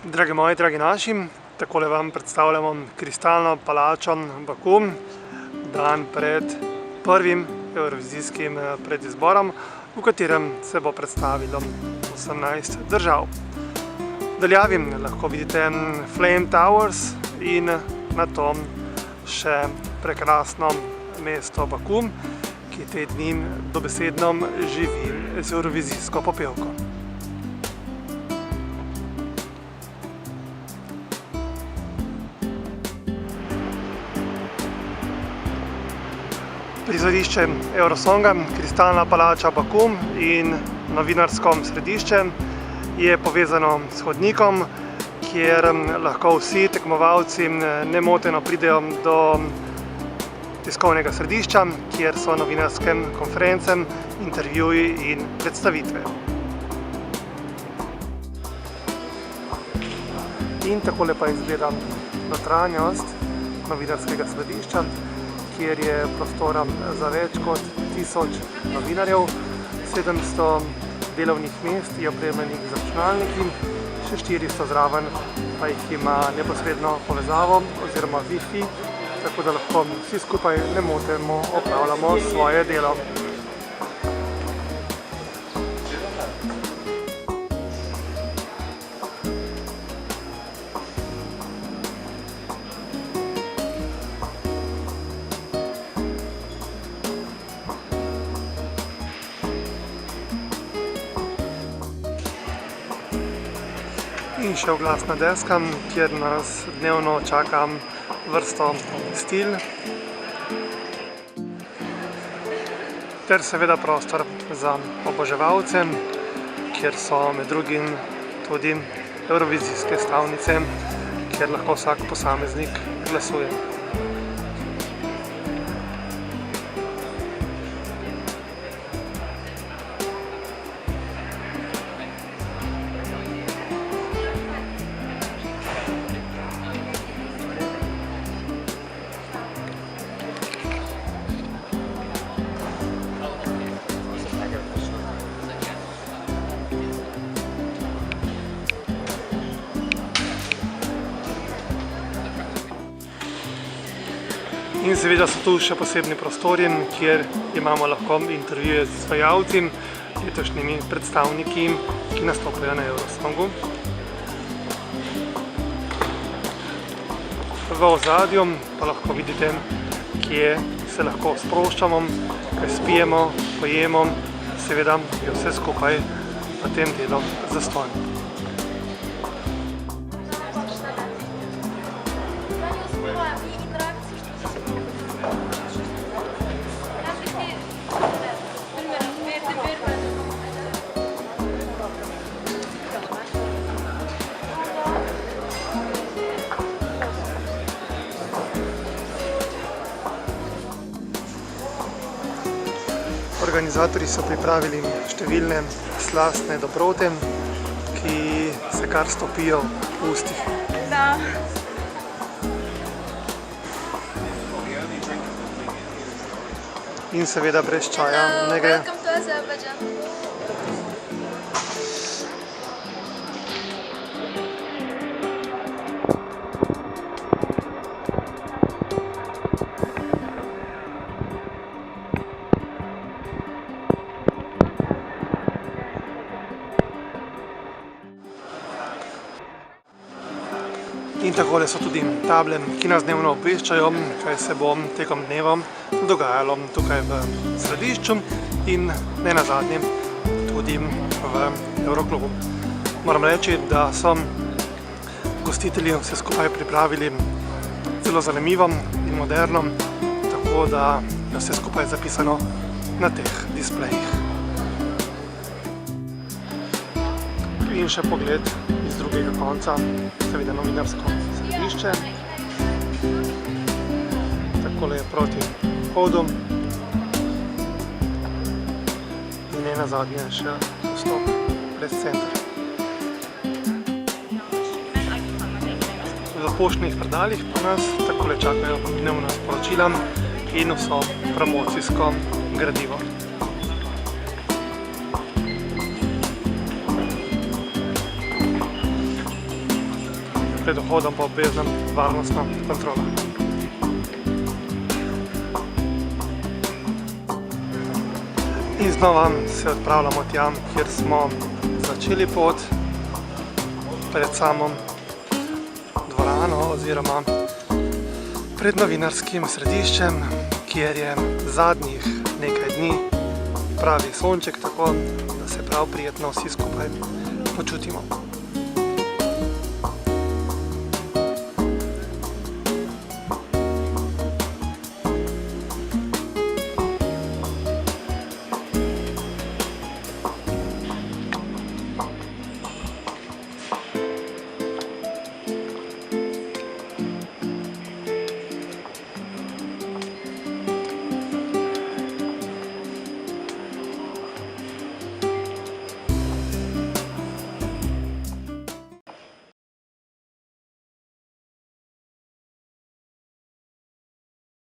Dragi moji, dragi naši, takole vam predstavljamo Kristalno palačo Baku, dan pred prvim evrovizijskim predizborom, v katerem se bo predstavilo 18 držav. V daljavi lahko vidite Flame Towers in na to še prekrasno mesto Baku, ki te dni dobesedno živi z evrovizijsko popevko. Prizorišče Eurosonga, Kristalna palača Baku in novinarsko središče je povezano s hodnikom, kjer lahko vsi tekmovalci nemoteno pridejo do tiskovnega središča, kjer so novinarske konference, intervjuji in predstavitve. In takole pa izgleda notranjost novinarskega središča, kjer je prostora za več kot 1000 novinarjev, 700 delovnih mest je opremljenih z računalniki, še 400 zraven pa jih ima neposredno povezavo oziroma Wi-Fi, tako da lahko vsi skupaj nemoteno opravljamo svoje delo. In še oglasna deska, kjer nas dnevno čaka vrsto stil, ter seveda prostor za oboževalce, kjer so med drugim tudi evrovizijske stavnice, kjer lahko vsak posameznik glasuje. In seveda so tu še posebni prostori, kjer imamo lahko intervjuje z izvajalci, letošnjimi predstavniki, ki nastopajo na Eurosongu. V ozadju pa lahko vidite, kje se lahko sproščamo, kaj spijemo, pojemo, seveda je vse skupaj v tem delu zastonj. Organizatorji so pripravili številne slastne dobrote, ki se kar stopijo v ustih. Da. In seveda brez čaja ne gre. Welcome to Azerbaijan. In takole so tudi table, ki nas dnevno obveščajo, kaj se bo tekom dneva dogajalo tukaj v središču in ne nazadnje tudi v Euroklubu. Moram reči, da so gostitelji vse skupaj pripravili zelo zanimivo in moderno, tako da je vse skupaj zapisano na teh displejih. In še pogled iz drugega konca, seveda novinarsko središče. Takole je proti vhodu. In ne nazadnje še vstop pred center. V poštnih predalih pa nas takole čakajo dnevna sporočila in vso promocijsko gradivo. pred vhodom pa obvezna varnostna kontrola. In znova se odpravljamo tja, kjer smo začeli pot, pred samo dvorano oziroma pred novinarskim središčem, kjer je zadnjih nekaj dni pravi sonček, tako da se prav prijetno vsi skupaj počutimo.